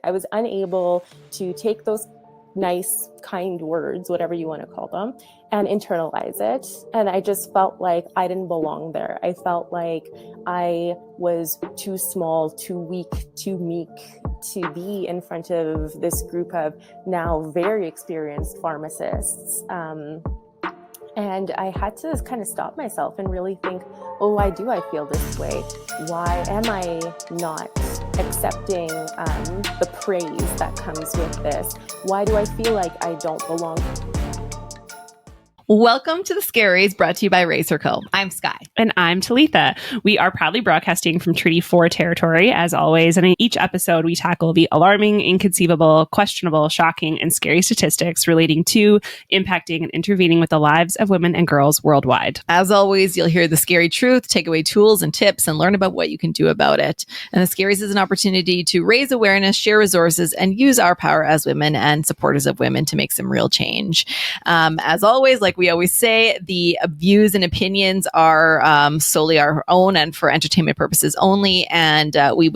I was unable to take those nice, kind words, whatever you want to call them, and internalize it. And I just felt like I didn't belong there. I felt like I was too small, too weak, too meek to be in front of this group of now very experienced pharmacists. And I had to kind of stop myself and really think, oh, why do I feel this way? Why am I not accepting the praise that comes with this? Why do I feel like I don't belong? Welcome to The Scaries, brought to you by Racer Co. I'm Sky. And I'm Talitha. We are proudly broadcasting from Treaty 4 territory, as always. And in each episode, we tackle the alarming, inconceivable, questionable, shocking, and scary statistics relating to, impacting, and intervening with the lives of women and girls worldwide. As always, you'll hear the scary truth, take away tools and tips, and learn about what you can do about it. And The Scaries is an opportunity to raise awareness, share resources, and use our power as women and supporters of women to make some real change. As always, like we always say, the views and opinions are solely our own and for entertainment purposes only. And we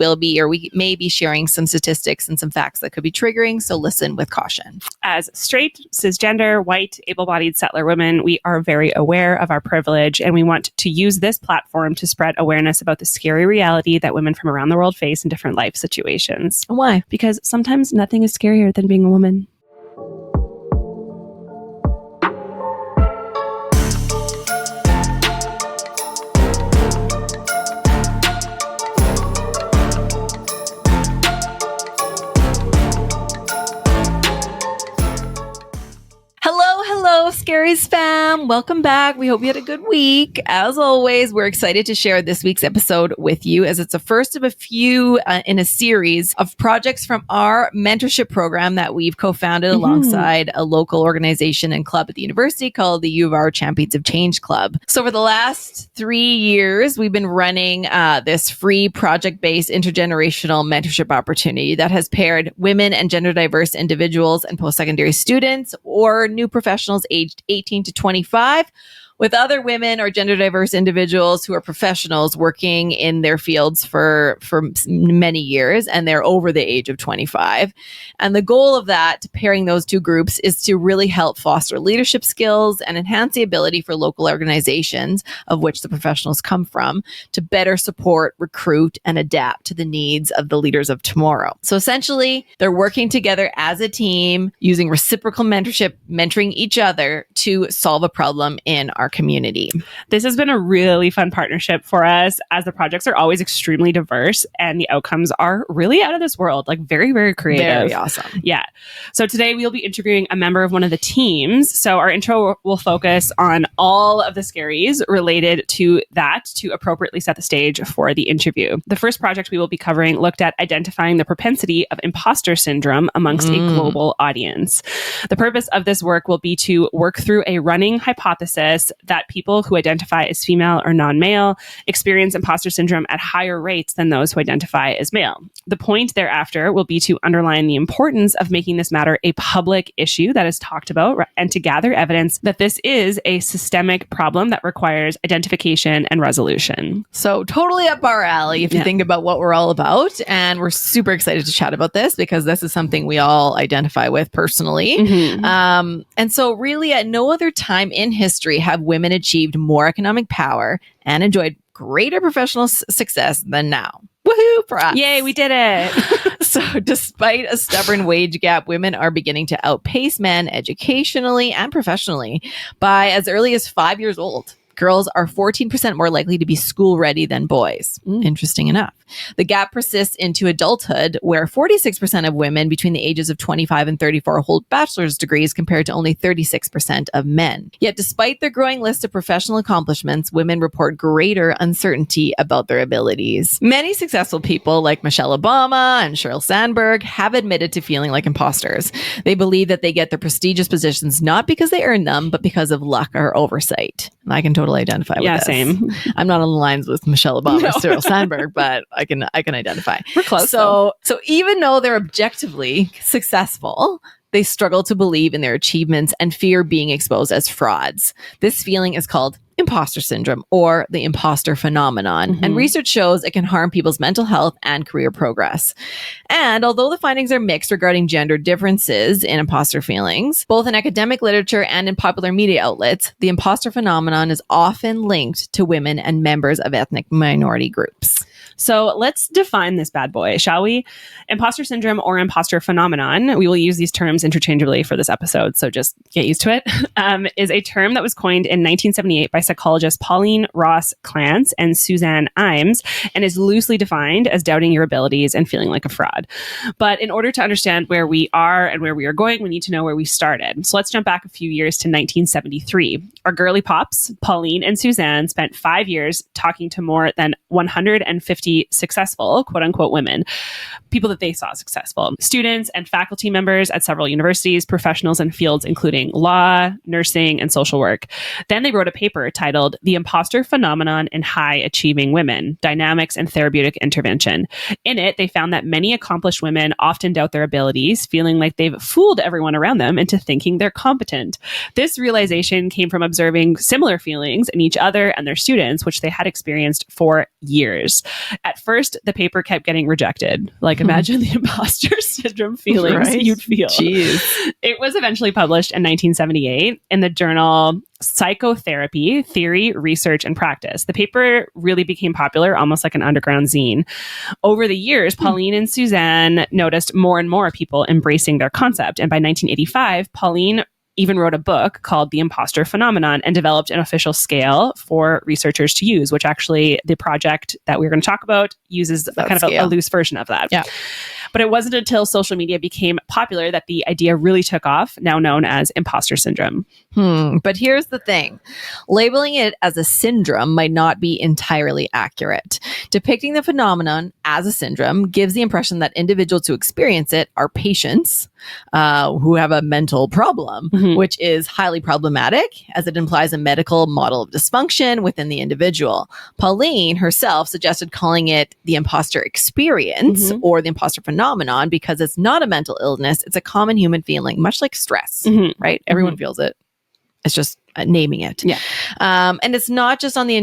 may be sharing some statistics and some facts that could be triggering. So listen with caution. As straight, cisgender, white, able-bodied settler women, we are very aware of our privilege, and we want to use this platform to spread awareness about the scary reality that women from around the world face in different life situations. Why? Because sometimes nothing is scarier than being a woman. Hello, Scaries fam. Welcome back. We hope you had a good week. As always, we're excited to share this week's episode with you, as it's the first of a few in a series of projects from our mentorship program that we've co-founded alongside a local organization and club at the university called the U of R Champions of Change Club. So for the last 3 years, we've been running this free project-based intergenerational mentorship opportunity that has paired women and gender diverse individuals and post-secondary students or new professionals aged 18 to 25 with other women or gender diverse individuals who are professionals working in their fields for many years, and they're over the age of 25. And the goal of that, pairing those two groups, is to really help foster leadership skills and enhance the ability for local organizations, of which the professionals come from, to better support, recruit, and adapt to the needs of the leaders of tomorrow. So essentially, they're working together as a team, using reciprocal mentorship, mentoring each other to solve a problem in our community. This has been a really fun partnership for us, as the projects are always extremely diverse and the outcomes are really out of this world, like very, very creative. Very awesome. Yeah. So today we'll be interviewing a member of one of the teams. So our intro will focus on all of the scaries related to that to appropriately set the stage for the interview. The first project we will be covering looked at identifying the propensity of impostor syndrome amongst a global audience. The purpose of this work will be to work through a running hypothesis that people who identify as female or non-male experience imposter syndrome at higher rates than those who identify as male. The point thereafter will be to underline the importance of making this matter a public issue that is talked about and to gather evidence that this is a systemic problem that requires identification and resolution. So totally up our alley if you think about what we're all about. And we're super excited to chat about this because this is something we all identify with personally. And so really at no other time in history have women achieved more economic power and enjoyed greater professional success than now. Woohoo for us. Yay, we did it. So despite a stubborn wage gap, women are beginning to outpace men educationally and professionally by as early as 5 years old. Girls are 14% more likely to be school ready than boys. Interesting enough. The gap persists into adulthood, where 46% of women between the ages of 25 and 34 hold bachelor's degrees compared to only 36% of men. Yet despite their growing list of professional accomplishments, women report greater uncertainty about their abilities. Many successful people like Michelle Obama and Sheryl Sandberg have admitted to feeling like imposters. They believe that they get their prestigious positions not because they earn them, but because of luck or oversight. And I can totally identify with this. Same. I'm not on the lines with Michelle Obama or Sheryl Sandberg, but I can identify. We're close. So even though they're objectively successful, they struggle to believe in their achievements and fear being exposed as frauds. This feeling is called imposter syndrome or the imposter phenomenon. And research shows it can harm people's mental health and career progress. And although the findings are mixed regarding gender differences in imposter feelings, both in academic literature and in popular media outlets, the imposter phenomenon is often linked to women and members of ethnic minority groups. So let's define this bad boy, shall we? Imposter syndrome or imposter phenomenon, we will use these terms interchangeably for this episode, so just get used to it, is a term that was coined in 1978 by psychologists Pauline Ross Clance and Suzanne Imes, and is loosely defined as doubting your abilities and feeling like a fraud. But in order to understand where we are and where we are going, we need to know where we started. So let's jump back a few years to 1973. Our girly pops, Pauline and Suzanne, spent 5 years talking to more than 150 successful, quote unquote, women, people that they saw successful, students and faculty members at several universities, professionals in fields including law, nursing, and social work. Then they wrote a paper titled The Imposter Phenomenon in High Achieving Women, Dynamics and Therapeutic Intervention. In it, they found that many accomplished women often doubt their abilities, feeling like they've fooled everyone around them into thinking they're competent. This realization came from observing similar feelings in each other and their students, which they had experienced for years. At first, the paper kept getting rejected. Like, imagine the imposter syndrome feelings you'd feel. Jeez. It was eventually published in 1978 in the journal Psychotherapy, Theory, Research, and Practice. The paper really became popular, almost like an underground zine. Over the years, Pauline and Suzanne noticed more and more people embracing their concept. And by 1985, Pauline even wrote a book called The Imposter Phenomenon and developed an official scale for researchers to use, which actually the project that we're going to talk about uses a loose version of that. Yeah. But it wasn't until social media became popular that the idea really took off, now known as imposter syndrome. But here's the thing. Labeling it as a syndrome might not be entirely accurate. Depicting the phenomenon as a syndrome gives the impression that individuals who experience it are patients who have a mental problem, which is highly problematic as it implies a medical model of dysfunction within the individual. Pauline herself suggested calling it the imposter experience or the imposter phenomenon because it's not a mental illness. It's a common human feeling, much like stress, right? Everyone feels it. It's just naming it. Yeah. And it's not just on the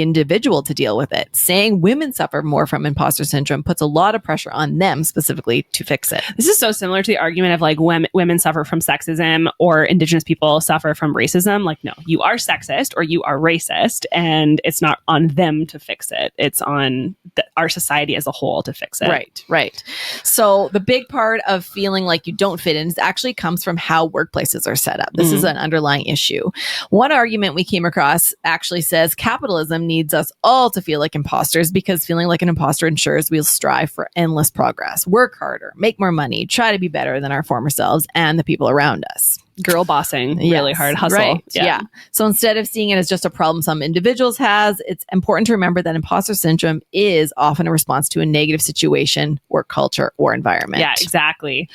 individual to deal with it. Saying women suffer more from imposter syndrome puts a lot of pressure on them specifically to fix it. This is so similar to the argument of like women suffer from sexism or Indigenous people suffer from racism. Like, no, you are sexist or you are racist, and it's not on them to fix it. It's on our society as a whole to fix it. Right. So the big part of feeling like you don't fit in actually comes from how workplaces are set up. This is an underlying issue. One argument we came across actually says capitalism needs us all to feel like imposters because feeling like an imposter ensures we'll strive for endless progress, work harder, make more money, try to be better than our former selves and the people around us. Girl bossing, really hard hustle. Right. Yeah. So instead of seeing it as just a problem some individuals has, it's important to remember that imposter syndrome is often a response to a negative situation, work culture, or environment. Yeah, exactly.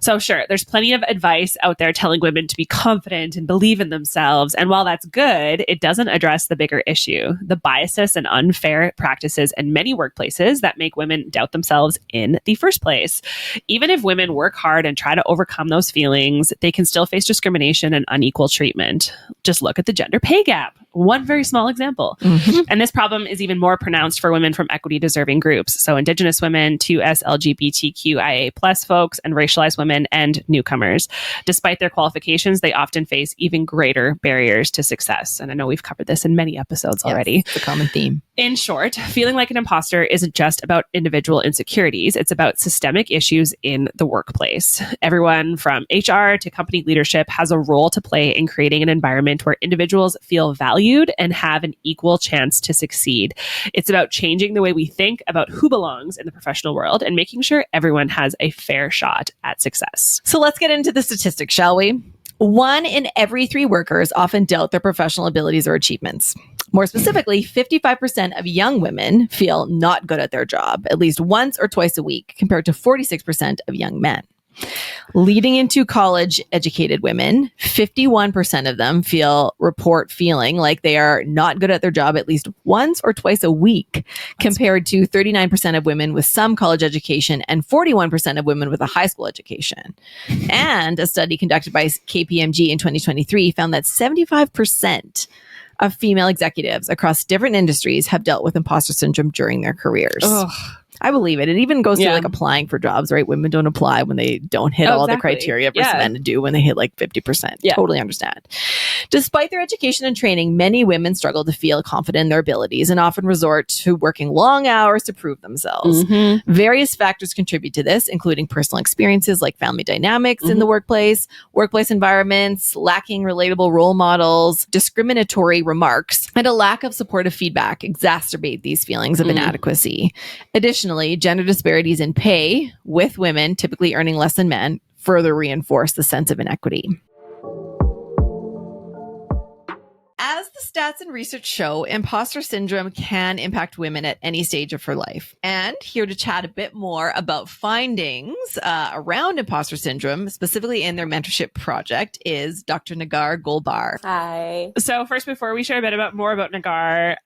So sure, there's plenty of advice out there telling women to be confident and believe in themselves. And while that's good, it doesn't address the bigger issue, the biases and unfair practices in many workplaces that make women doubt themselves in the first place. Even if women work hard and try to overcome those feelings, they can still face discrimination and unequal treatment. Just look at the gender pay gap. One very small example. And this problem is even more pronounced for women from equity deserving groups. So Indigenous women, 2S LGBTQIA plus folks, and racialized women and newcomers. Despite their qualifications, they often face even greater barriers to success. And I know we've covered this in many episodes already. It's a common theme. In short, feeling like an imposter isn't just about individual insecurities. It's about systemic issues in the workplace. Everyone from HR to company leadership has a role to play in creating an environment where individuals feel valued and have an equal chance to succeed. It's about changing the way we think about who belongs in the professional world and making sure everyone has a fair shot at success. So let's get into the statistics, shall we? 1 in every 3 workers often doubt their professional abilities or achievements. More specifically, 55% of young women feel not good at their job at least once or twice a week, compared to 46% of young men. Leading into college educated women, 51% of them report feeling like they are not good at their job at least once or twice a week, compared to 39% of women with some college education and 41% of women with a high school education. And a study conducted by KPMG in 2023 found that 75% of female executives across different industries have dealt with imposter syndrome during their careers. Ugh. I believe it. It even goes to like applying for jobs, right? Women don't apply when they don't hit all the criteria versus men do when they hit like 50%. Yeah. Totally understand. Despite their education and training, many women struggle to feel confident in their abilities and often resort to working long hours to prove themselves. Various factors contribute to this, including personal experiences like family dynamics in the workplace environments, lacking relatable role models, discriminatory remarks, and a lack of supportive feedback exacerbate these feelings of inadequacy. Additionally, gender disparities in pay, with women typically earning less than men, further reinforce the sense of inequity. As the stats and research show, imposter syndrome can impact women at any stage of her life. And here to chat a bit more about findings around imposter syndrome, specifically in their mentorship project, is Dr. Negar Golbar. Hi. So first, before we share a bit more about Negar,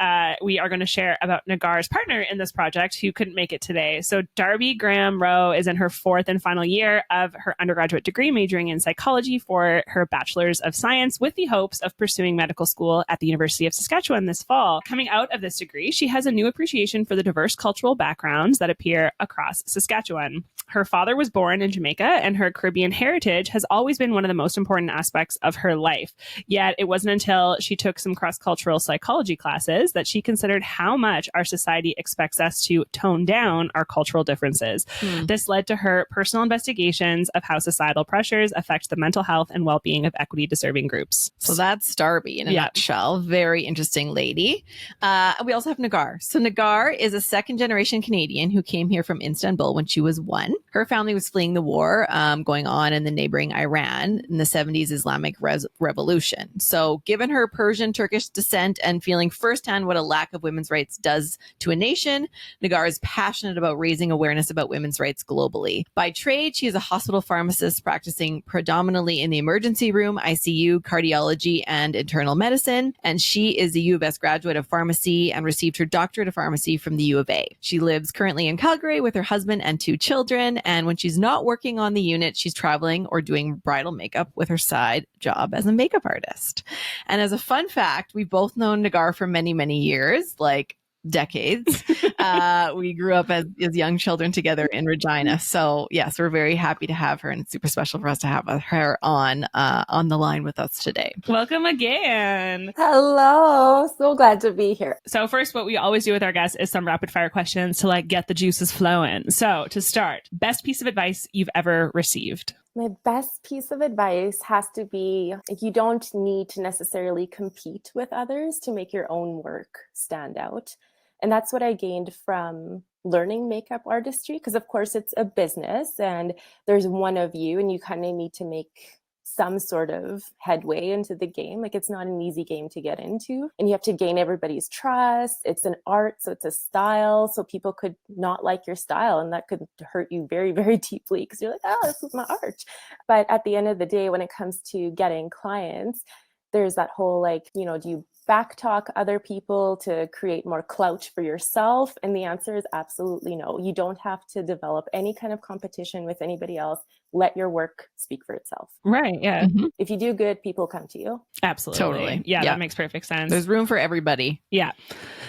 we are going to share about Negar's partner in this project who couldn't make it today. So Darby Graham-Rowe is in her 4th and final year of her undergraduate degree, majoring in psychology for her Bachelor's of Science with the hopes of pursuing medical school at the University of Saskatchewan this fall. Coming out of this degree, she has a new appreciation for the diverse cultural backgrounds that appear across Saskatchewan. Her father was born in Jamaica, and her Caribbean heritage has always been one of the most important aspects of her life. Yet it wasn't until she took some cross-cultural psychology classes that she considered how much our society expects us to tone down our cultural differences. This led to her personal investigations of how societal pressures affect the mental health and well-being of equity-deserving groups. So that's Darby in a nutshell. Very interesting lady. We also have Negar. So Negar is a second-generation Canadian who came here from Istanbul when she was 1. Her family was fleeing the war going on in the neighboring Iran in the 70s Islamic Revolution. So given her Persian Turkish descent and feeling firsthand what a lack of women's rights does to a nation, Negar is passionate about raising awareness about women's rights globally. By trade, she is a hospital pharmacist practicing predominantly in the emergency room, ICU, cardiology, and internal medicine. And she is a U of S graduate of pharmacy and received her doctorate of pharmacy from the U of A. She lives currently in Calgary with her husband and 2 children. And when she's not working on the unit, she's traveling or doing bridal makeup with her side job as a makeup artist. And as a fun fact, we've both known Negar for many, many years, like decades. We grew up as young children together in Regina. So yes, we're very happy to have her, and it's super special for us to have her on the line with us today. Welcome again. Hello. So glad to be here. So first, what we always do with our guests is some rapid fire questions to get the juices flowing. So to start, best piece of advice you've ever received? My best piece of advice has to be you don't need to necessarily compete with others to make your own work stand out. And that's what I gained from learning makeup artistry, because of course it's a business and there's one of you and you kind of need to make some sort of headway into the game. Like, it's not an easy game to get into, and you have to gain everybody's trust. It's an art, so it's a style. So people could not like your style, and that could hurt you very, very deeply because you're like, oh, this is my art. But at the end of the day, when it comes to getting clients, there's that whole do you backtalk other people to create more clout for yourself? And the answer is absolutely no. You don't have to develop any kind of competition with anybody else. Let your work speak for itself. Right. Yeah. If you do good, people come to you. Absolutely. Totally. Yeah, that makes perfect sense. There's room for everybody. Yeah.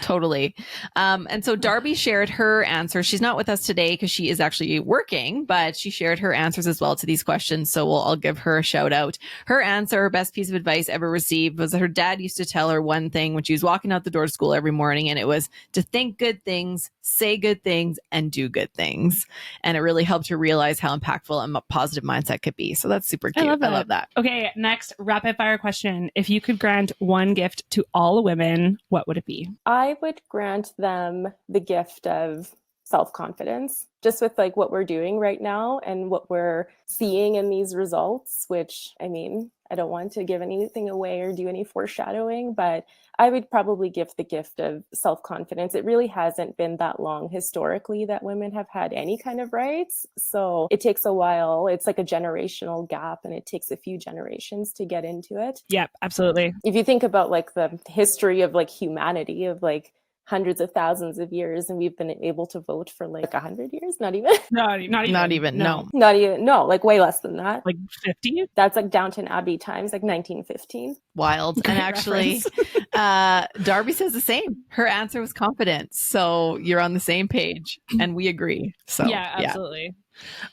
Totally. And so Darby shared her answer. She's not with us today because she is actually working, but she shared her answers as well to these questions. So I'll give her a shout out. Her answer, her best piece of advice ever received, was that her dad used to tell her one thing when she was walking out the door to school every morning, and it was to think good things, say good things, and do good things. And it really helped her realize how impactful and positive mindset could be. So that's super cute. I love that. Okay, next rapid fire question. If you could grant one gift to all women, what would it be? I would grant them the gift of self-confidence, just with like what we're doing right now and what we're seeing in these results, which I mean, I don't want to give anything away or do any foreshadowing, but I would probably give the gift of self-confidence. It really hasn't been that long historically that women have had any kind of rights. So it takes a while. It's like a generational gap, and it takes a few generations to get into it. Yep, absolutely. If you think about like the history of like humanity, of like hundreds of thousands of years, and we've been able to vote for like 100 years, not even Not even. No. not even, no, like way less than that. Like 50? That's like Downton Abbey times, like 1915. Wild. Great And actually, Darby says the same. Her answer was confidence. So you're on the same page, and we agree. So Yeah, absolutely.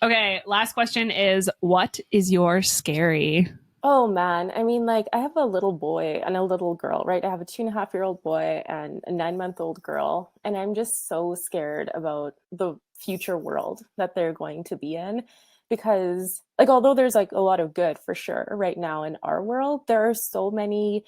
Okay, last question is, what is your scary? Oh man, I mean, like I have a little boy and a little girl, right? I have a 2.5-year-old boy and a 9-month-old girl, and I'm just so scared about the future world that they're going to be in, because like although there's like a lot of good for sure right now in our world, there are so many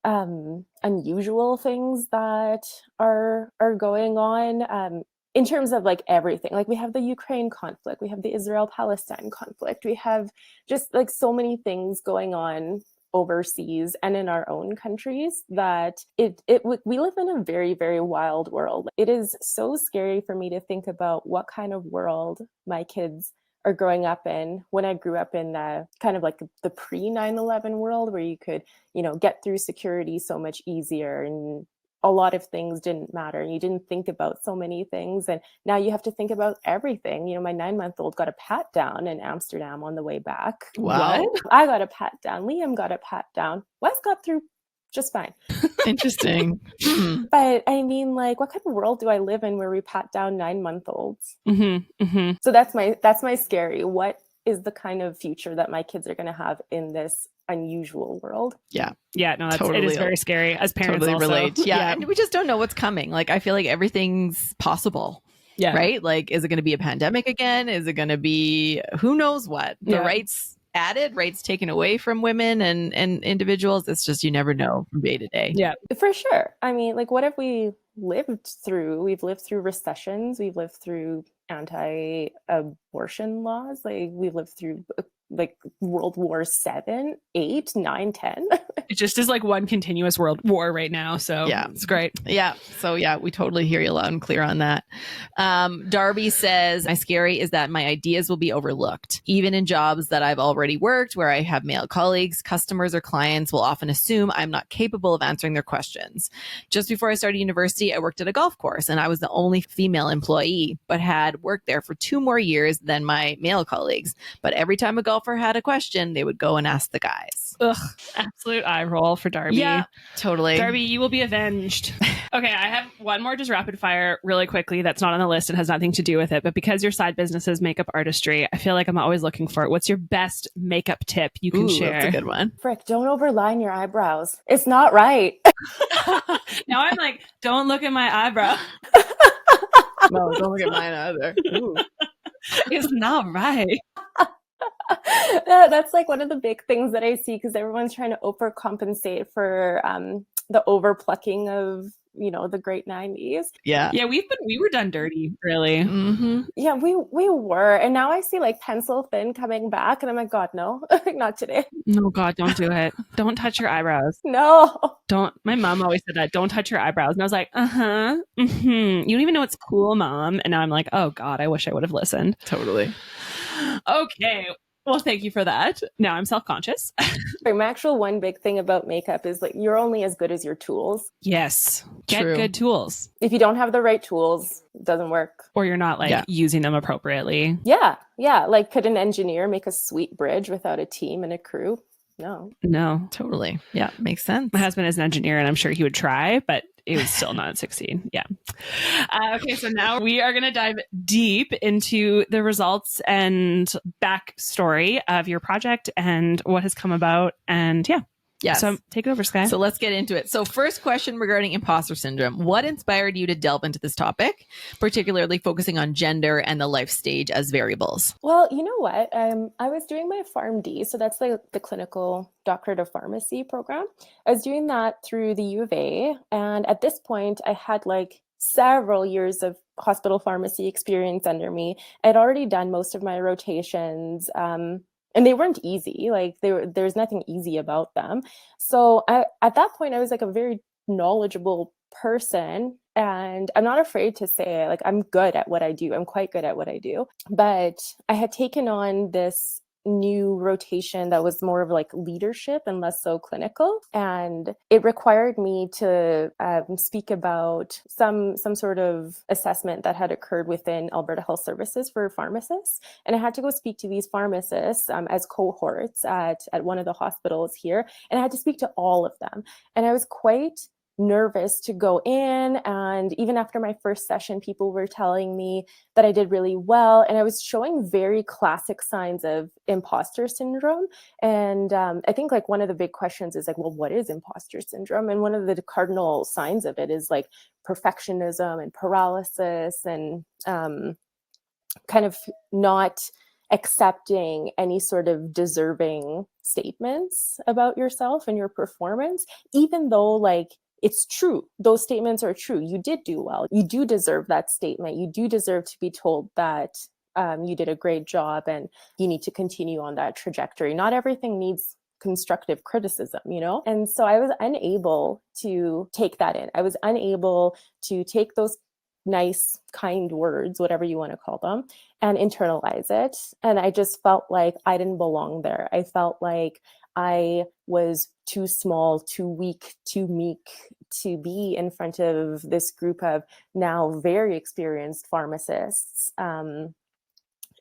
unusual things that are going on. In terms of like everything, like we have the Ukraine conflict, we have the Israel-Palestine conflict, we have just like so many things going on overseas and in our own countries that we live in a very, very wild world. It is so scary for me to think about what kind of world my kids are growing up in. When I grew up in kind of like the pre 9/11 world, where you could, get through security so much easier, and a lot of things didn't matter. You didn't think about so many things. And now you have to think about everything. My 9-month-old got a pat down in Amsterdam on the way back. Wow. What? I got a pat down. Liam got a pat down. Wes got through just fine. Interesting. But I mean, like, what kind of world do I live in where we pat down 9-month-olds? Mm-hmm, mm-hmm. So that's my scary. What is the kind of future that my kids are going to have in this unusual world? Yeah. Yeah, no, Totally. it is very scary as parents. Totally also. relate. Yeah. And we just don't know what's coming. Like, I feel like everything's possible. Yeah. Right? Like, is it going to be a pandemic again? Is it going to be who knows what? The rights added, rights taken away from women and individuals. It's just, you never know from day to day. Yeah. For sure. I mean, like, what have we lived through? We've lived through recessions. We've lived through anti-abortion laws. Like, we've lived through like World War 7, 8, 9, 10. It just is like one continuous world war right now. So yeah, it's great. Yeah. So yeah, we totally hear you loud and clear on that. Darby says, my scary is that my ideas will be overlooked. Even in jobs that I've already worked where I have male colleagues, customers or clients will often assume I'm not capable of answering their questions. Just before I started university, I worked at a golf course and I was the only female employee, but had worked there for 2 more years than my male colleagues. But every time a golfer had a question, they would go and ask the guys. Ugh, absolute eye roll for Darby. Yeah, totally. Darby, you will be avenged. Okay, I have one more just rapid fire really quickly that's not on the list and has nothing to do with it. But because your side business is makeup artistry, I feel like I'm always looking for it. What's your best makeup tip you can share? That's a good one. Frick, don't overline your eyebrows. It's not right. Now I'm like, don't look at my eyebrow. No, don't look at mine either. Ooh. It's not right. That's like one of the big things that I see, because everyone's trying to overcompensate for the overplucking of the great 90s. Yeah. Yeah, we were done dirty, really. Mm-hmm. Yeah, we were. And now I see like pencil thin coming back, and I'm like, God, no, not today. No, God, don't do it. Don't touch your eyebrows. No. Don't. My mom always said that. Don't touch your eyebrows. And I was like, mm-hmm. You don't even know it's cool, Mom. And now I'm like, oh God, I wish I would have listened. Totally. Okay. Well, thank you for that. Now I'm self-conscious. My actual one big thing about makeup is like, you're only as good as your tools. Yes. Get True. good tools. If you don't have the right tools, it doesn't work. Or you're not like using them appropriately. Yeah. Like, could an engineer make a sweet bridge without a team and a crew? No. Totally. Yeah. Makes sense. My husband is an engineer and I'm sure he would try, but it would still not succeed. Yeah. Okay. So now we are going to dive deep into the results and backstory of your project and what has come about. And yeah. Yes. So take it over, Sky. So let's get into it. So first question regarding imposter syndrome. What inspired you to delve into this topic, particularly focusing on gender and the life stage as variables? Well, you know what? I was doing my PharmD, so that's the clinical doctorate of pharmacy program. I was doing that through the U of A. And at this point, I had like several years of hospital pharmacy experience under me. I'd already done most of my rotations, and they weren't easy. Like there's nothing easy about them. So at that point, I was like a very knowledgeable person, and I'm not afraid to say, like, I'm good at what I do. I'm quite good at what I do. But I had taken on this new rotation that was more of like leadership and less so clinical, and it required me to speak about some sort of assessment that had occurred within Alberta Health Services for pharmacists, and I had to go speak to these pharmacists as cohorts at one of the hospitals here, and I had to speak to all of them, and I was quite nervous to go in. And even after my first session, people were telling me that I did really well, and I was showing very classic signs of imposter syndrome. And I think like one of the big questions is like, well, what is imposter syndrome? And one of the cardinal signs of it is like perfectionism and paralysis, and kind of not accepting any sort of deserving statements about yourself and your performance, even though like it's true. Those statements are true. You did do well. You do deserve that statement. You do deserve to be told that you did a great job and you need to continue on that trajectory. Not everything needs constructive criticism, you know? And so I was unable to take that in. I was unable to take those nice, kind words, whatever you want to call them, and internalize it. And I just felt like I didn't belong there. I felt like I was too small, too weak, too meek to be in front of this group of now very experienced pharmacists. And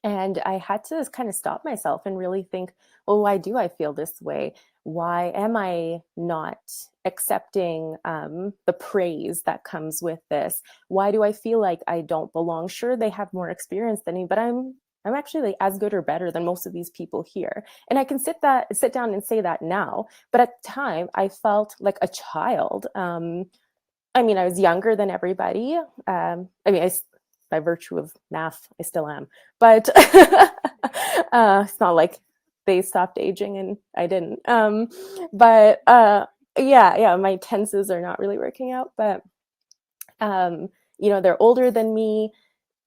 I had to kind of stop myself and really think, well, why do I feel this way? Why am I not accepting the praise that comes with this? Why do I feel like I don't belong? Sure, they have more experience than me, but I'm actually like as good or better than most of these people here. And I can sit down and say that now. But at the time, I felt like a child. I mean, I was younger than everybody. By virtue of math, I still am. But it's not like they stopped aging and I didn't. Yeah, my tenses are not really working out. But, they're older than me.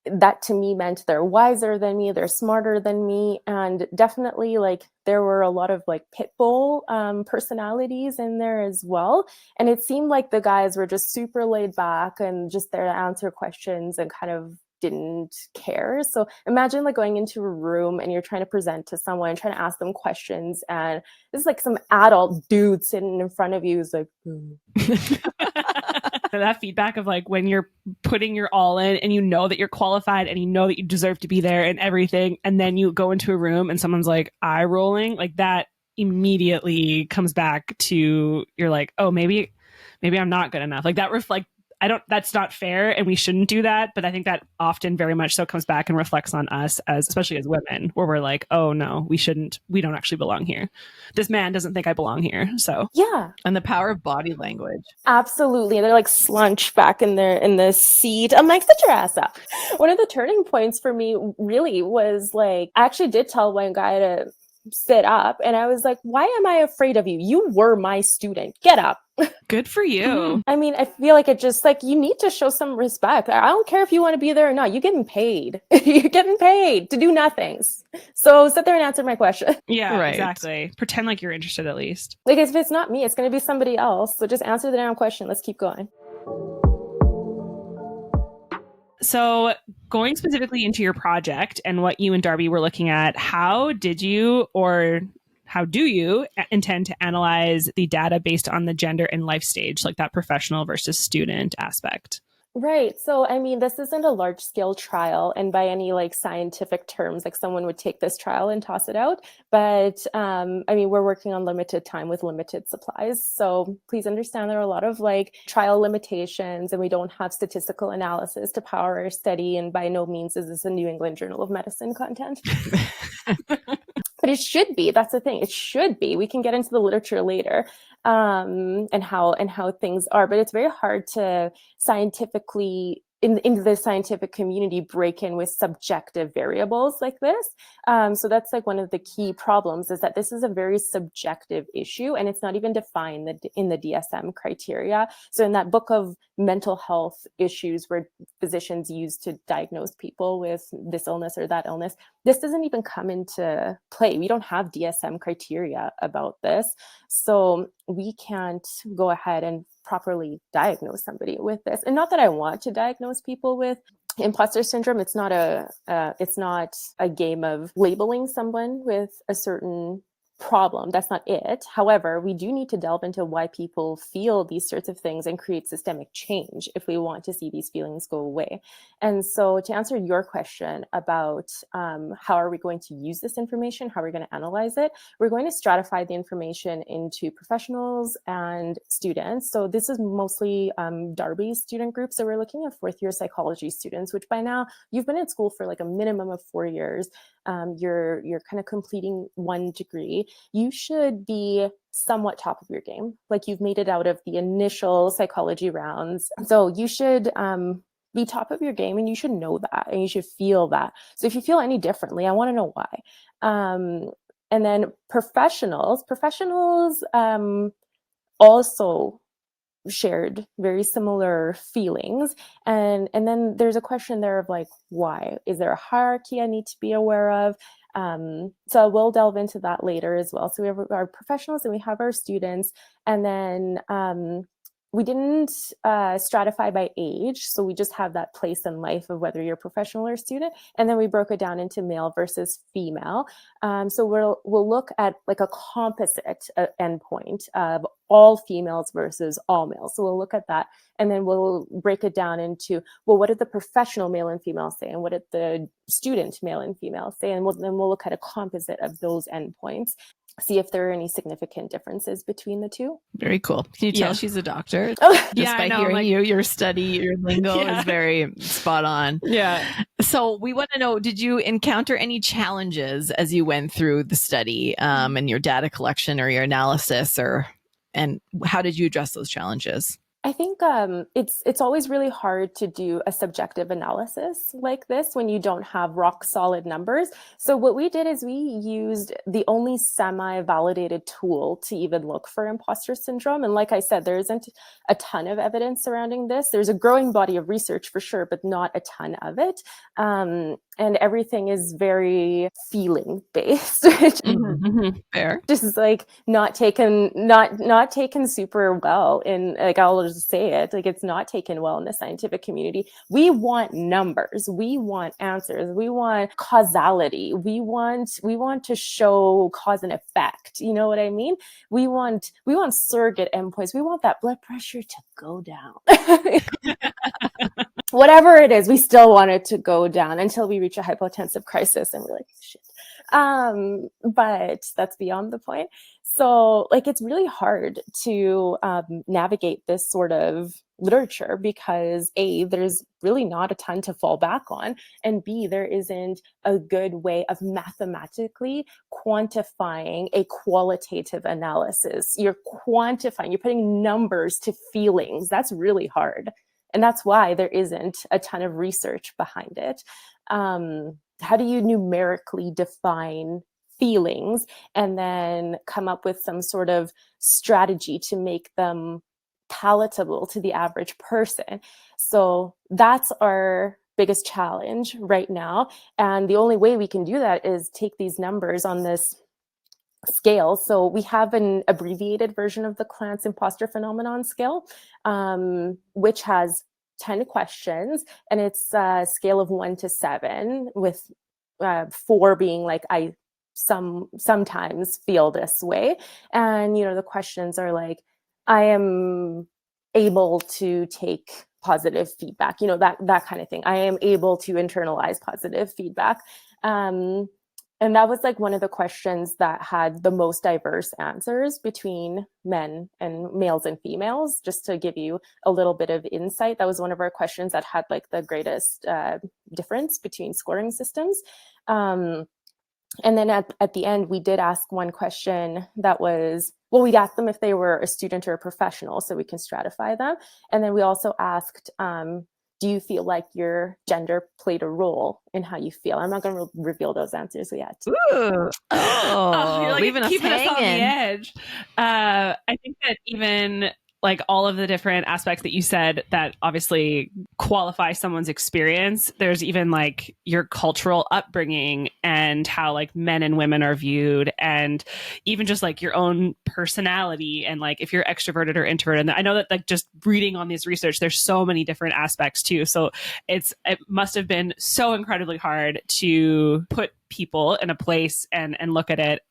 That to me meant they're wiser than me, they're smarter than me, and definitely like there were a lot of like pit bull personalities in there as well. And it seemed like the guys were just super laid back and just there to answer questions and kind of didn't care. So imagine like going into a room and you're trying to present to someone, trying to ask them questions, and this is like some adult dude sitting in front of you who's like, that feedback of like when you're putting your all in and you know that you're qualified and you know that you deserve to be there and everything, and then you go into a room and someone's like eye rolling, like that immediately comes back to you're like, oh, maybe I'm not good enough. Like that that's not fair and we shouldn't do that. But I think that often very much so comes back and reflects on us especially as women, where we're like, oh no, we don't actually belong here. This man doesn't think I belong here. So yeah. And the power of body language. Absolutely. They're like slunched back in the seat. I'm like, sit your ass up. One of the turning points for me really was like, I actually did tell one guy to sit up, and I was like, why am I afraid of you? You were my student. Get up. Good for you. I mean, I feel like it just like, you need to show some respect. I don't care if you want to be there or not. You're getting paid. You're getting paid to do nothing. So sit there and answer my question. Yeah, Right. Exactly. Pretend like you're interested at least. Like if it's not me, it's going to be somebody else. So just answer the damn question. Let's keep going. So going specifically into your project and what you and Darby were looking at, how did you or how do you intend to analyze the data based on the gender and life stage, like that professional versus student aspect? Right. So, I mean, this isn't a large scale trial, and by any like scientific terms, like someone would take this trial and toss it out. But I mean, we're working on limited time with limited supplies. So please understand there are a lot of like trial limitations, and we don't have statistical analysis to power our study. And by no means is this a New England Journal of Medicine content. But it should be. That's the thing. It should be. We can get into the literature later, and how things are. But it's very hard to scientifically, in the scientific community, break in with subjective variables like this. So that's like one of the key problems, is that this is a very subjective issue, and it's not even defined in the DSM criteria. So in that book of mental health issues where physicians use to diagnose people with this illness or that illness. This doesn't even come into play. We don't have DSM criteria about this. So we can't go ahead and properly diagnose somebody with this. And not that I want to diagnose people with imposter syndrome. It's not a game of labeling someone with a certain problem. That's not it. However, we do need to delve into why people feel these sorts of things and create systemic change if we want to see these feelings go away. And so to answer your question about how are we going to use this information, how are we going to analyze it, we're going to stratify the information into professionals and students. So this is mostly Darby's student group. So we're looking at fourth year psychology students, which by now you've been in school for like a minimum of 4 years. You're kind of completing 1 degree. You should be somewhat top of your game. Like you've made it out of the initial psychology rounds. So you should be top of your game, and you should know that, and you should feel that. So if you feel any differently, I want to know why. And then professionals also shared very similar feelings, and then there's a question there of like, why? Is there a hierarchy I need to be aware of? So we'll delve into that later as well. So we have our professionals and we have our students, and then we didn't stratify by age, so we just have that place in life of whether you're a professional or student, and then we broke it down into male versus female. So we'll look at like a composite endpoint of all females versus all males. So we'll look at that, and then we'll break it down into, well, what did the professional male and female say, and what did the student male and female say, and then we'll look at a composite of those endpoints, see if there are any significant differences between the two. Very cool. Can you tell she's a doctor? Oh, Just by hearing your study, your lingo is very spot on. Yeah. So we want to know, did you encounter any challenges as you went through the study and your data collection or your analysis, and how did you address those challenges? I think it's always really hard to do a subjective analysis like this when you don't have rock solid numbers. So what we did is we used the only semi-validated tool to even look for imposter syndrome. And like I said, there isn't a ton of evidence surrounding this. There's a growing body of research for sure, but not a ton of it. And everything is very feeling based, which fair. just is like not taken super well in, like, I'll just say it, like, it's not taken well in the scientific community. We want numbers, we want answers, we want causality, we want to show cause and effect. You know what I mean? We want surrogate endpoints. We want that blood pressure to go down. Whatever it is, we still want it to go down until we reach a hypotensive crisis and we're like, shit. But that's beyond the point. So like, it's really hard to navigate this sort of literature because A, there's really not a ton to fall back on, and B, there isn't a good way of mathematically quantifying a qualitative analysis. You're quantifying, you're putting numbers to feelings. That's really hard. And that's why there isn't a ton of research behind it. How do you numerically define feelings and then come up with some sort of strategy to make them palatable to the average person? So that's our biggest challenge right now. And the only way we can do that is take these numbers on this scale. So we have an abbreviated version of the Clance imposter phenomenon scale, which has 10 questions, and it's a scale of 1 to 7, with 4 being like, I sometimes feel this way. And, you know, the questions are like, I am able to take positive feedback, you know, that kind of thing. I am able to internalize positive feedback. And that was like one of the questions that had the most diverse answers between men and males and females. Just to give you a little bit of insight, that was one of our questions that had like the greatest difference between scoring systems. And then at the end, we did ask one question that was, well, we'd ask them if they were a student or a professional, so we can stratify them. And then we also asked, do you feel like your gender played a role in how you feel? I'm not going to reveal those answers yet. Ooh. You're like leaving us keeping us on the hanging. edge. I think that even like all of the different aspects that you said that obviously qualify someone's experience. There's even like your cultural upbringing and how like men and women are viewed, and even just like your own personality and like if you're extroverted or introverted. And I know that like just reading on this research, there's so many different aspects too. So it must have been so incredibly hard to put people in a place and look at it.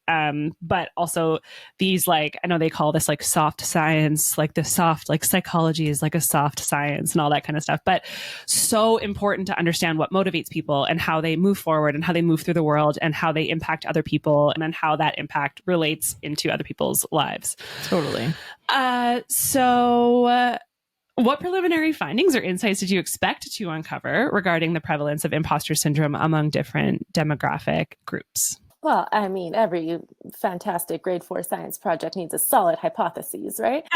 But also these, like, I know they call this like soft science, like the soft, like psychology is like a soft science and all that kind of stuff. But so important to understand what motivates people and how they move forward and how they move through the world and how they impact other people and then how that impact relates into other people's lives. Totally. What preliminary findings or insights did you expect to uncover regarding the prevalence of imposter syndrome among different demographic groups? Well, I mean, every fantastic grade 4 science project needs a solid hypothesis, right?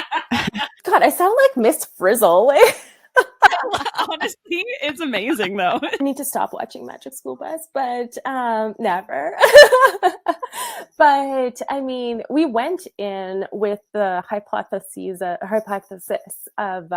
God, I sound like Miss Frizzle. Honestly, it's amazing though. I need to stop watching Magic School Bus, but never. But I mean, we went in with the hypothesis of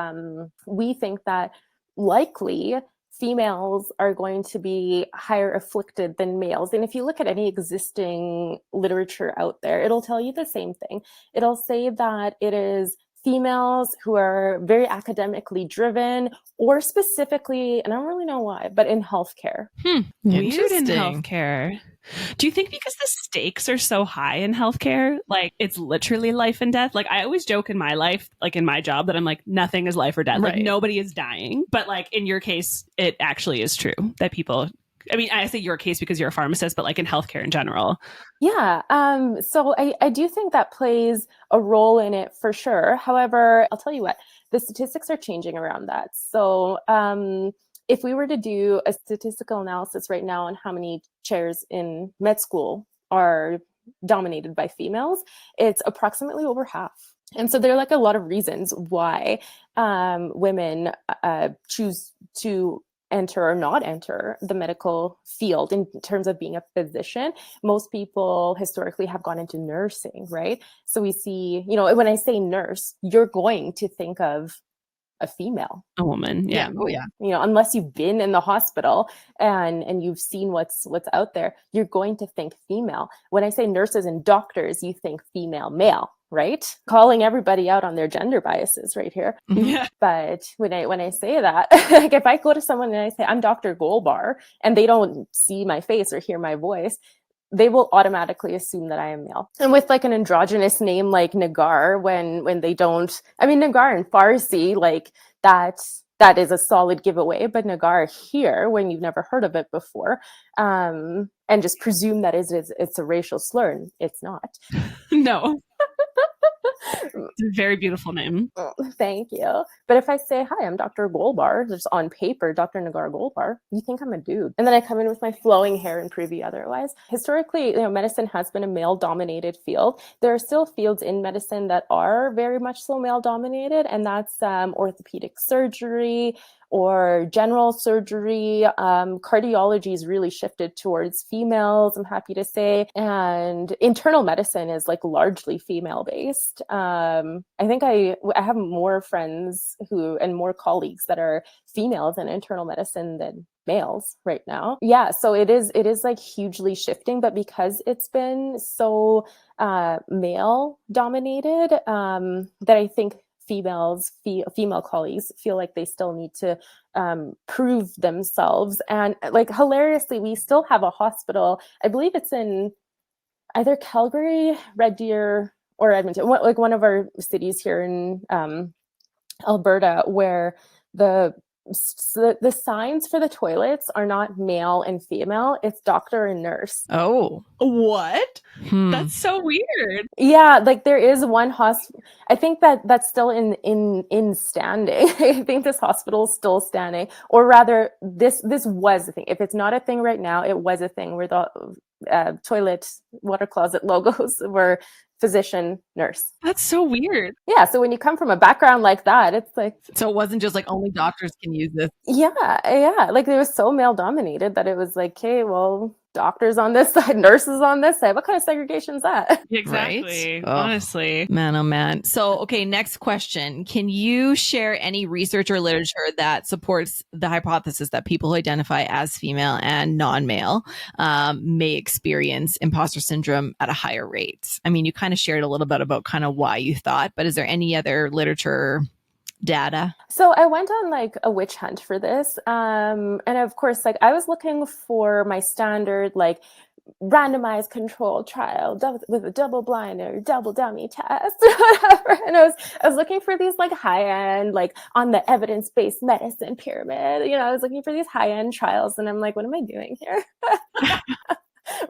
we think that likely females are going to be higher afflicted than males. And if you look at any existing literature out there, it'll tell you the same thing. It'll say that it is females who are very academically driven, or specifically, and I don't really know why, but in healthcare. Weird in healthcare. Do you think because the stakes are so high in healthcare, like it's literally life and death? Like I always joke in my life, like in my job, that I'm like, nothing is life or death. Right. Like nobody is dying. But like in your case, it actually is true that people, I mean, I say your case because you're a pharmacist, but like in healthcare in general. Yeah. So I do think that plays a role in it for sure. However, I'll tell you what, the statistics are changing around that. So if we were to do a statistical analysis right now on how many chairs in med school are dominated by females, it's approximately over half. And so there are like a lot of reasons why women choose to enter or not enter the medical field in terms of being a physician. Most people historically have gone into nursing, right? So we see, when I say nurse, you're going to think of a female, a woman. Yeah. Oh yeah. Unless you've been in the hospital and you've seen what's out there, you're going to think female. When I say nurses and doctors, you think female, male, right? Calling everybody out on their gender biases right here. Yeah. But when I say that, like if I go to someone and I say I'm Dr. Golbar and they don't see my face or hear my voice, they will automatically assume that I am male. And with like an androgynous name like Negar, when they don't, I mean, Negar in Farsi, like that is a solid giveaway, but Negar here, when you've never heard of it before, and just presume that it's a racial slur, it's not. No. It's a very beautiful name. Oh, thank you. But if I say, hi, I'm Dr. Golbar, just on paper, Dr. Negar Golbar, you think I'm a dude. And then I come in with my flowing hair and prove you otherwise. Historically, medicine has been a male-dominated field. There are still fields in medicine that are very much so male-dominated, and that's orthopedic surgery or general surgery. Cardiology is really shifted towards females, I'm happy to say. And internal medicine is like largely female-based. I think I have more friends and more colleagues that are females in internal medicine than males right now. Yeah, so it is like hugely shifting, but because it's been so male dominated, that I think female colleagues feel like they still need to prove themselves. And like hilariously, we still have a hospital, I believe it's in either Calgary, Red Deer, or Edmonton, like one of our cities here in Alberta, where the signs for the toilets are not male and female, it's doctor and nurse. Oh, what? That's so weird. Yeah, like there is one hospital. I think that's still in standing. I think this hospital is still standing, or rather, this was a thing. If it's not a thing right now, it was a thing where the toilet water closet logos were physician, nurse. That's so weird. Yeah. So when you come from a background like that, it's like, So it wasn't just like only doctors can use this. yeah. Like it was so male dominated that it was like, okay, well, doctors on this side, nurses on this side. What kind of segregation is that? Exactly. Right? Honestly. Man, oh man. So, okay, next question. Can you share any research or literature that supports the hypothesis that people who identify as female and non-male may experience imposter syndrome at a higher rate? I mean, you kind of shared a little bit about kind of why you thought, but is there any other literature data? So I went on like a witch hunt for this. And of course, like I was looking for my standard, like randomized controlled trial with a double blind or double dummy test, whatever. And I was looking for these like high end, like on the evidence-based medicine pyramid. I was looking for these high end trials, and I'm like, what am I doing here?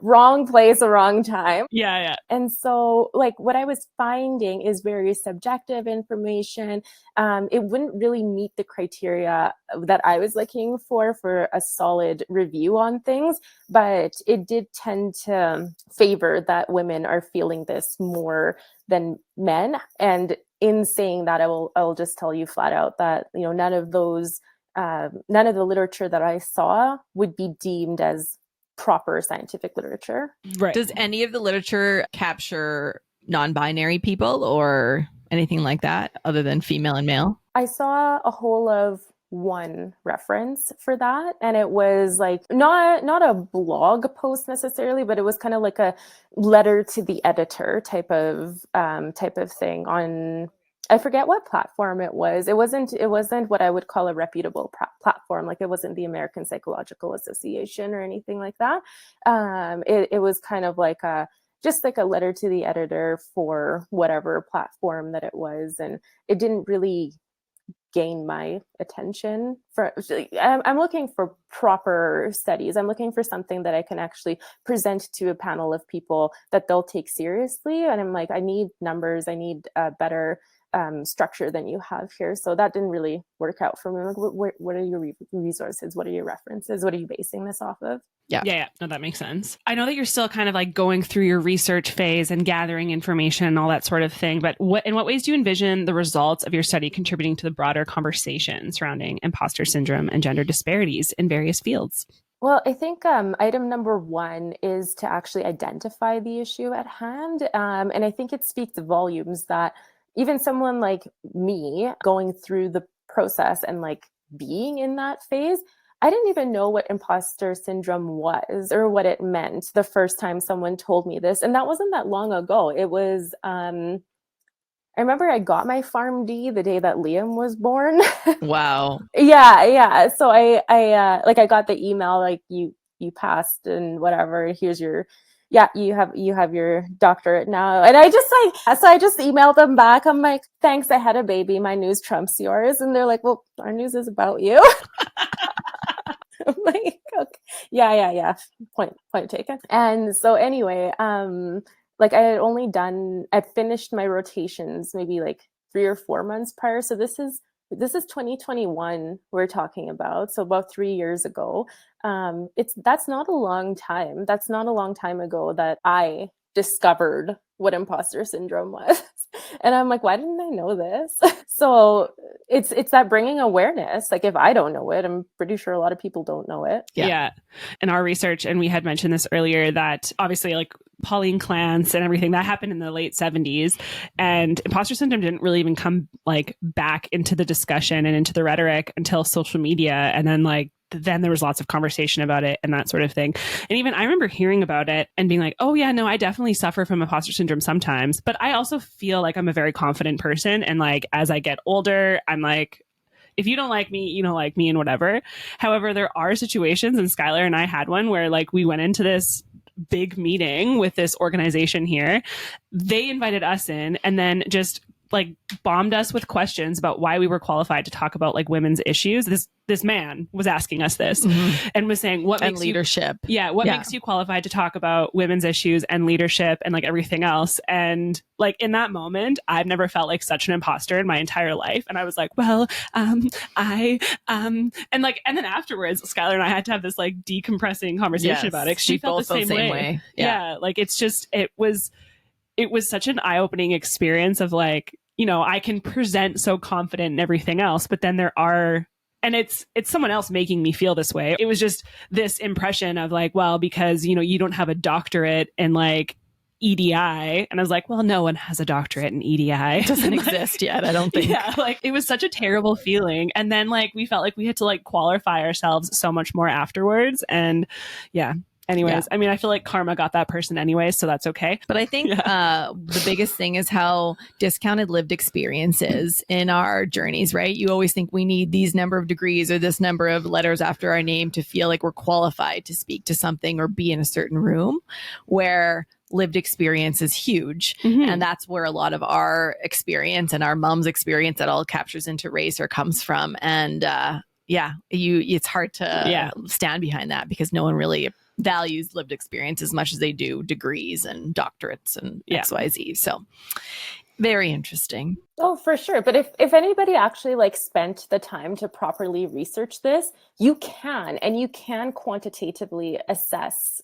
Wrong place, wrong time. Yeah. And so like what I was finding is very subjective information. It wouldn't really meet the criteria that I was looking for a solid review on things, but it did tend to favor that women are feeling this more than men. And in saying that, I'll just tell you flat out that, none of the literature that I saw would be deemed as proper scientific literature. Right. Does any of the literature capture non-binary people or anything like that other than female and male? I saw a whole of one reference for that, and it was like not a blog post necessarily, but it was kind of like a letter to the editor type of thing on, I forget what platform it was. It wasn't what I would call a reputable platform. Like it wasn't the American Psychological Association or anything like that. It was kind of like just like a letter to the editor for whatever platform that it was, and it didn't really gain my attention. I'm looking for proper studies. I'm looking for something that I can actually present to a panel of people that they'll take seriously. And I'm like, I need numbers. I need a better structure than you have here. So that didn't really work out for me. Like, what are your resources? What are your references? What are you basing this off of? Yeah. No, that makes sense. I know that you're still kind of like going through your research phase and gathering information and all that sort of thing, but in what ways do you envision the results of your study contributing to the broader conversation surrounding imposter syndrome and gender disparities in various fields? Well, I think item number one is to actually identify the issue at hand. And I think it speaks volumes that even someone like me going through the process and like being in that phase, I didn't even know what imposter syndrome was or what it meant the first time someone told me this. And that wasn't that long ago. It was, I remember I got my PharmD the day that Liam was born. Wow. Yeah. So I got the email, like you passed and whatever, here's your, you have your doctorate now. And I just emailed them back. I'm like, thanks, I had a baby. My news trumps yours. And they're like, well, our news is about you. I'm like, okay. Yeah. Point taken. And so anyway, like I'd finished my rotations maybe like 3 or 4 months prior. So this is 2021 we're talking about. So about 3 years ago. That's not a long time. That's not a long time ago that I discovered what imposter syndrome was. And I'm like, why didn't I know this? So it's that bringing awareness. Like if I don't know it, I'm pretty sure a lot of people don't know it. Yeah. In our research, and we had mentioned this earlier, that obviously like Pauline Clance and everything that happened in the late 70s, and imposter syndrome didn't really even come like back into the discussion and into the rhetoric until social media. And then there was lots of conversation about it and that sort of thing. And even I remember hearing about it and being like, oh yeah, no, I definitely suffer from imposter syndrome sometimes, but I also feel like I'm a very confident person. And like, as I get older, I'm like, if you don't like me, you don't like me and whatever. However, there are situations, and Skylar and I had one where like we went into this big meeting with this organization here. They invited us in and then just like bombed us with questions about why we were qualified to talk about like women's issues. This man was asking us this and was saying, what makes leadership? What makes you qualified to talk about women's issues and leadership and like everything else? And like in that moment, I've never felt like such an imposter in my entire life. And I was like, well, and then afterwards, Skylar and I had to have this like decompressing conversation about it. She felt the same way. Yeah. Like it was it was such an eye-opening experience of like, you know, I can present so confident in everything else, but then there are, and it's someone else making me feel this way. It was just this impression of like, well, because, you know, you don't have a doctorate in like EDI. And I was like, well, no one has a doctorate in EDI. It doesn't exist yet, I don't think. Yeah, like it was such a terrible feeling. And then like we felt like we had to like qualify ourselves so much more afterwards. And yeah. Anyways, I mean, I feel like karma got that person anyway, so that's okay. But I think the biggest thing is how discounted lived experience is in our journeys, right? You always think we need these number of degrees or this number of letters after our name to feel like we're qualified to speak to something or be in a certain room, where lived experience is huge. And that's where a lot of our experience and our mom's experience that all captures into race or comes from. And it's hard to stand behind that because no one really values lived experience as much as they do degrees and doctorates and XYZ. So very interesting. Oh, for sure. But if anybody actually like spent the time to properly research this, you can quantitatively assess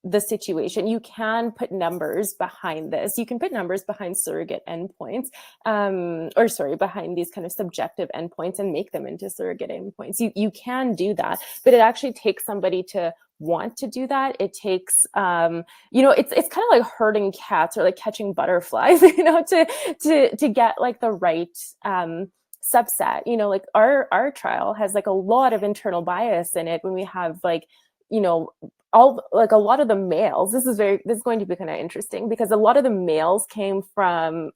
the situation. You can put numbers behind this. You can put numbers behind surrogate endpoints, behind these kind of subjective endpoints and make them into surrogate endpoints. You can do that, but it actually takes somebody to want to do that. It takes, it's kind of like herding cats or like catching butterflies, to get like the right subset. You know, like our trial has like a lot of internal bias in it when we have like, you know, a lot of the males, this is going to be kind of interesting because a lot of the males came from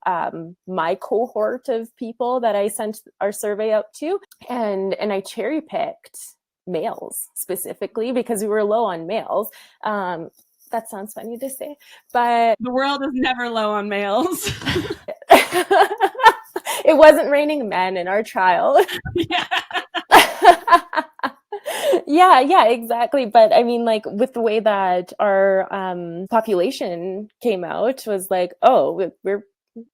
my cohort of people that I sent our survey out to, and I cherry picked males specifically because we were low on males. That sounds funny to say, but the world is never low on males. It wasn't raining men in our trial. Yeah, exactly. But I mean, like with the way that our population came out was like, oh, we're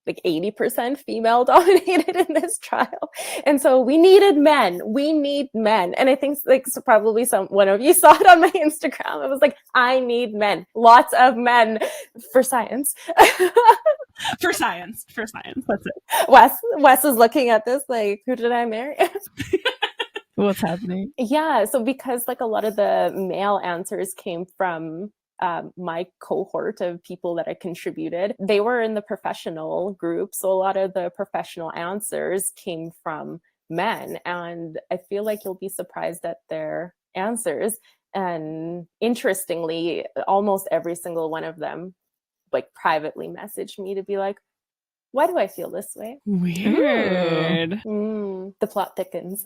like 80% female dominated in this trial. And so we needed men. We need men. And I think like so probably one of you saw it on my Instagram. It was like, I need men. Lots of men for science. For science. That's it. Wes is looking at this like, who did I marry? What's happening? Yeah. So because like a lot of the male answers came from my cohort of people that I contributed, they were in the professional group. So a lot of the professional answers came from men. And I feel like you'll be surprised at their answers. And interestingly, almost every single one of them like privately messaged me to be like, why do I feel this way? Weird. The plot thickens.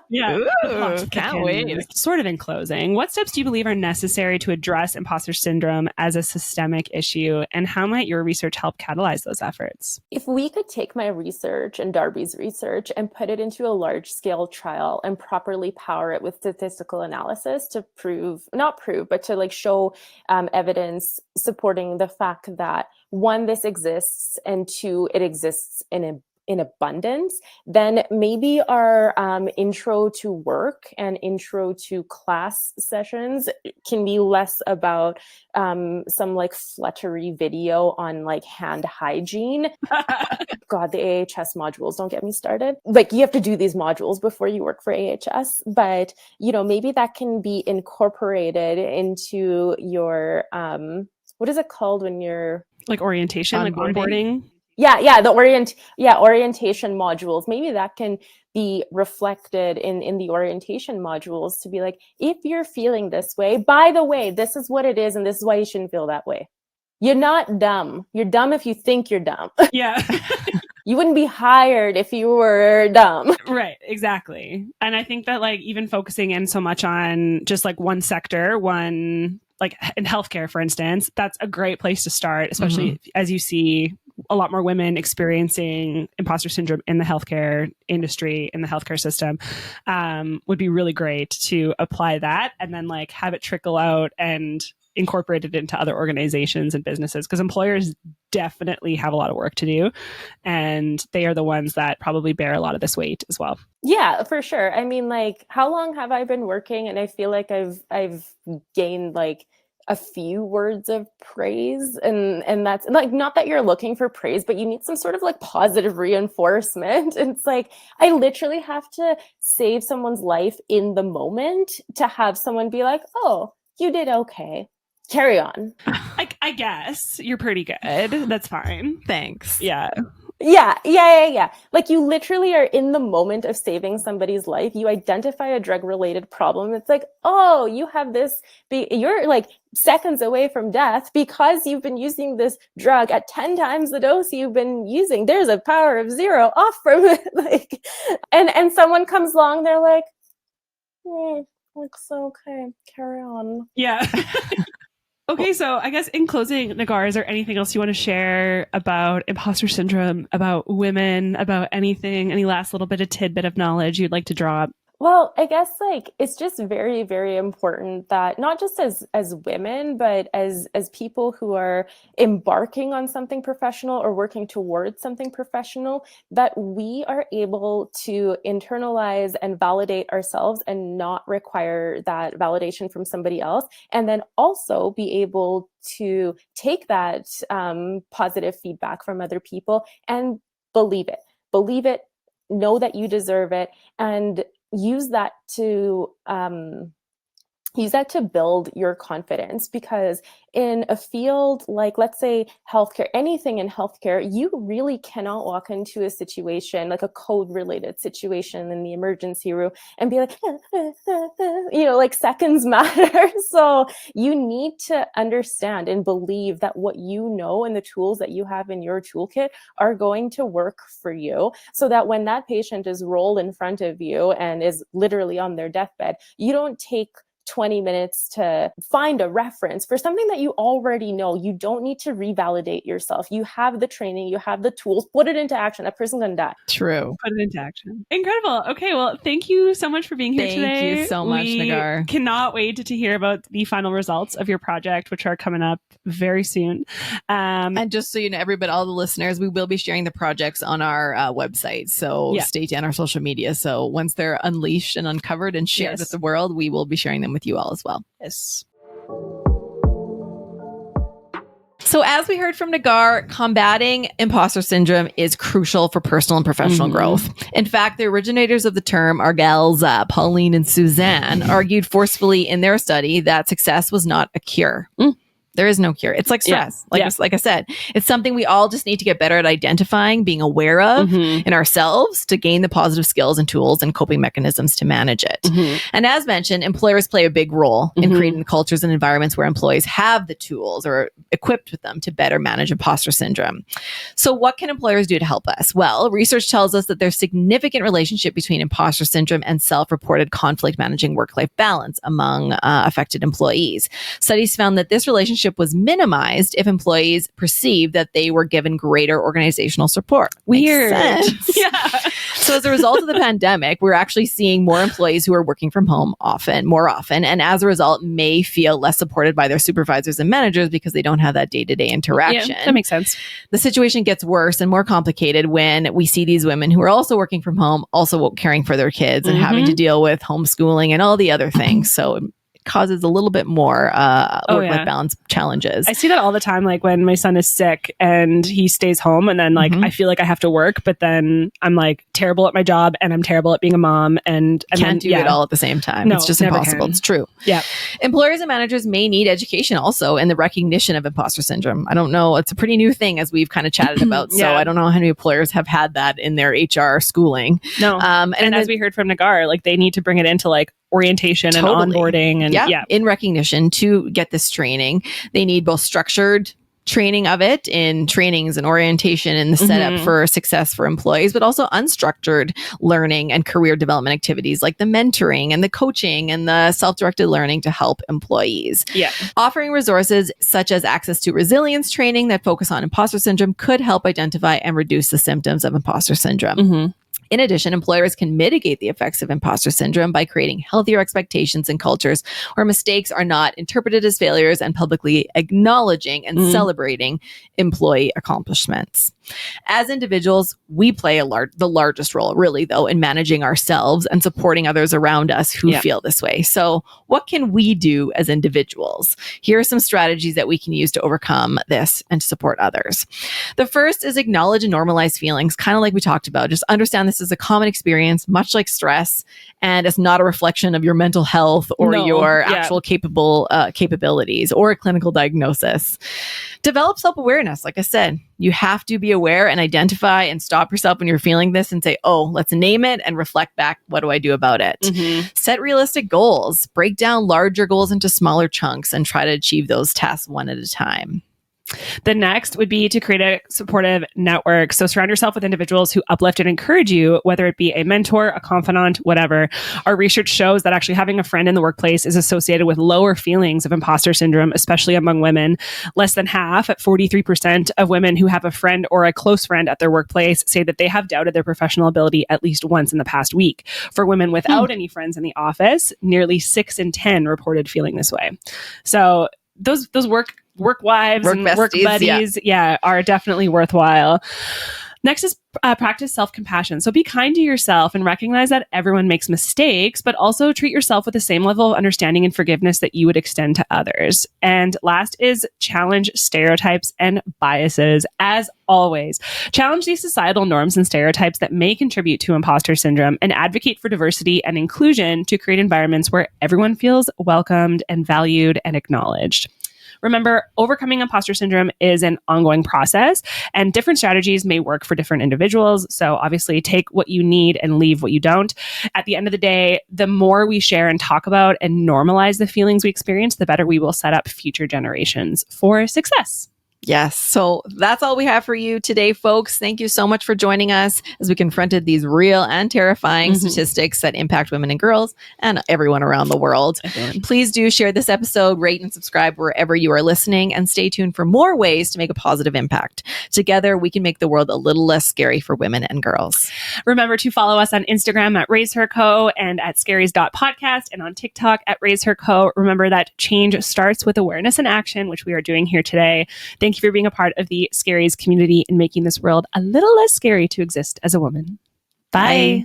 Yeah. Ooh, can't wait. Sort of in closing, what steps do you believe are necessary to address imposter syndrome as a systemic issue, and how might your research help catalyze those efforts? If we could take my research and Darby's research and put it into a large-scale trial and properly power it with statistical analysis to but to like show evidence supporting the fact that one, this exists, and two, it exists in abundance, then maybe our intro to work and intro to class sessions can be less about some like fluttery video on like hand hygiene. God, the AHS modules, don't get me started. Like you have to do these modules before you work for AHS, but you know, maybe that can be incorporated into your what is it called when you're like orientation, like onboarding? Yeah, orientation modules. Maybe that can be reflected in the orientation modules to be like, if you're feeling this way, by the way, this is what it is, and this is why you shouldn't feel that way. You're not dumb. You're dumb if you think you're dumb. Yeah. You wouldn't be hired if you were dumb. Right, exactly. And I think that like even focusing in so much on just like one sector, like in healthcare, for instance, that's a great place to start, especially as you see a lot more women experiencing imposter syndrome in the healthcare industry, in the healthcare system. Would be really great to apply that and then like have it trickle out and incorporate it into other organizations and businesses, because employers definitely have a lot of work to do, and they are the ones that probably bear a lot of this weight as well. Yeah, for sure. I mean, like, how long have I been working? And I feel like I've gained like a few words of praise, and that's like, not that you're looking for praise, but you need some sort of like positive reinforcement. And it's like, I literally have to save someone's life in the moment to have someone be like, oh, you did okay, carry on. I guess you're pretty good. That's fine. Thanks. Yeah. Yeah. Like, you literally are in the moment of saving somebody's life. You identify a drug-related problem. It's like, oh, you have this, you're like seconds away from death because you've been using this drug at 10 times the dose you've been using. There's a power of 0 off from it. Like, and someone comes along, they're like, looks okay, carry on. Yeah. Okay, so I guess in closing, Negar, is there anything else you want to share about imposter syndrome, about women, about anything, any last little bit of tidbit of knowledge you'd like to drop? Well, I guess like it's just very, very important that not just as women, but as people who are embarking on something professional or working towards something professional, that we are able to internalize and validate ourselves and not require that validation from somebody else. And then also be able to take that positive feedback from other people and believe it, know that you deserve it, and use that to build your confidence. Because in a field like, let's say, healthcare, anything in healthcare, you really cannot walk into a situation like a code-related situation in the emergency room and be like, like seconds matter. So you need to understand and believe that what you know and the tools that you have in your toolkit are going to work for you, so that when that patient is rolled in front of you and is literally on their deathbed, you don't take 20 minutes to find a reference for something that you already know. You don't need to revalidate yourself. You have the training, you have the tools, put it into action. That person's gonna die. True. Put it into action. Incredible. Okay, well, thank you so much for being here today. Thank you so much, Negar. Cannot wait to hear about the final results of your project, which are coming up very soon. And just so you know, everybody, all the listeners, we will be sharing the projects on our website. So stay tuned on our social media. So once they're unleashed and uncovered and shared with the world, we will be sharing them with you all as well. Yes. So as we heard from Negar, combating imposter syndrome is crucial for personal and professional growth. In fact, the originators of the term, our gals, Pauline and Suzanne, argued forcefully in their study that success was not a cure. There is no cure. It's like stress. Like I said, it's something we all just need to get better at identifying, being aware of in ourselves to gain the positive skills and tools and coping mechanisms to manage it. And as mentioned, employers play a big role in creating the cultures and environments where employees have the tools or are equipped with them to better manage imposter syndrome. So what can employers do to help us? Well, research tells us that there's significant relationship between imposter syndrome and self-reported conflict managing work-life balance among affected employees. Studies found that this relationship was minimized if employees perceived that they were given greater organizational support. Weird. So as a result of the pandemic, we're actually seeing more employees who are working from home more often, and as a result may feel less supported by their supervisors and managers because they don't have that day-to-day interaction. Yeah, that makes sense. The situation gets worse and more complicated when we see these women who are also working from home, also caring for their kids and having to deal with homeschooling and all the other things. So causes a little bit more work-life balance challenges. I see that all the time, like when my son is sick and he stays home and then like I feel like I have to work, but then I'm like terrible at my job and I'm terrible at being a mom and can't do it all at the same time. No, it's just impossible. It's true. Yeah. Employers and managers may need education also in the recognition of imposter syndrome. I don't know. It's a pretty new thing as we've kind of chatted about. So I don't know how many employers have had that in their HR schooling. No. And as we heard from Negar, like they need to bring it into like orientation and onboarding and in recognition to get this training. They need both structured training of it in trainings and orientation and the setup for success for employees, but also unstructured learning and career development activities like the mentoring and the coaching and the self-directed learning to help employees. Offering resources such as access to resilience training that focus on imposter syndrome could help identify and reduce the symptoms of imposter syndrome. In addition, employers can mitigate the effects of imposter syndrome by creating healthier expectations and cultures where mistakes are not interpreted as failures and publicly acknowledging and celebrating employee accomplishments. As individuals, we play the largest role, really, though, in managing ourselves and supporting others around us who feel this way. So what can we do as individuals? Here are some strategies that we can use to overcome this and to support others. The first is acknowledge and normalize feelings, kind of like we talked about. Just understand this is a common experience, much like stress, and it's not a reflection of your mental health or your actual capabilities or a clinical diagnosis. Develop self-awareness. Like I said, you have to be aware and identify and stop yourself when you're feeling this and say, oh, let's name it and reflect back. What do I do about it? Set realistic goals. Break down larger goals into smaller chunks and try to achieve those tasks one at a time. The next would be to create a supportive network. So surround yourself with individuals who uplift and encourage you, whether it be a mentor, a confidant, whatever. Our research shows that actually having a friend in the workplace is associated with lower feelings of imposter syndrome, especially among women. Less than half, at 43% of women who have a friend or a close friend at their workplace say that they have doubted their professional ability at least once in the past week. For women without any friends in the office, nearly 6 in 10 reported feeling this way. So those work wives and work buddies, are definitely worthwhile. Next is practice self-compassion. So be kind to yourself and recognize that everyone makes mistakes, but also treat yourself with the same level of understanding and forgiveness that you would extend to others. And last is challenge stereotypes and biases. As always, challenge these societal norms and stereotypes that may contribute to imposter syndrome and advocate for diversity and inclusion to create environments where everyone feels welcomed and valued and acknowledged. Remember, overcoming imposter syndrome is an ongoing process, and different strategies may work for different individuals. So obviously take what you need and leave what you don't. At the end of the day, the more we share and talk about and normalize the feelings we experience, the better we will set up future generations for success. Yes. So that's all we have for you today, folks. Thank you so much for joining us as we confronted these real and terrifying statistics that impact women and girls and everyone around the world. Please do share this episode, rate and subscribe wherever you are listening, and stay tuned for more ways to make a positive impact. Together, we can make the world a little less scary for women and girls. Remember to follow us on Instagram at RaiseHerCo and at scaries.podcast and on TikTok at RaiseHerCo. Remember that change starts with awareness and action, which we are doing here today. Thank you for being a part of the Scaries community and making this world a little less scary to exist as a woman. Bye.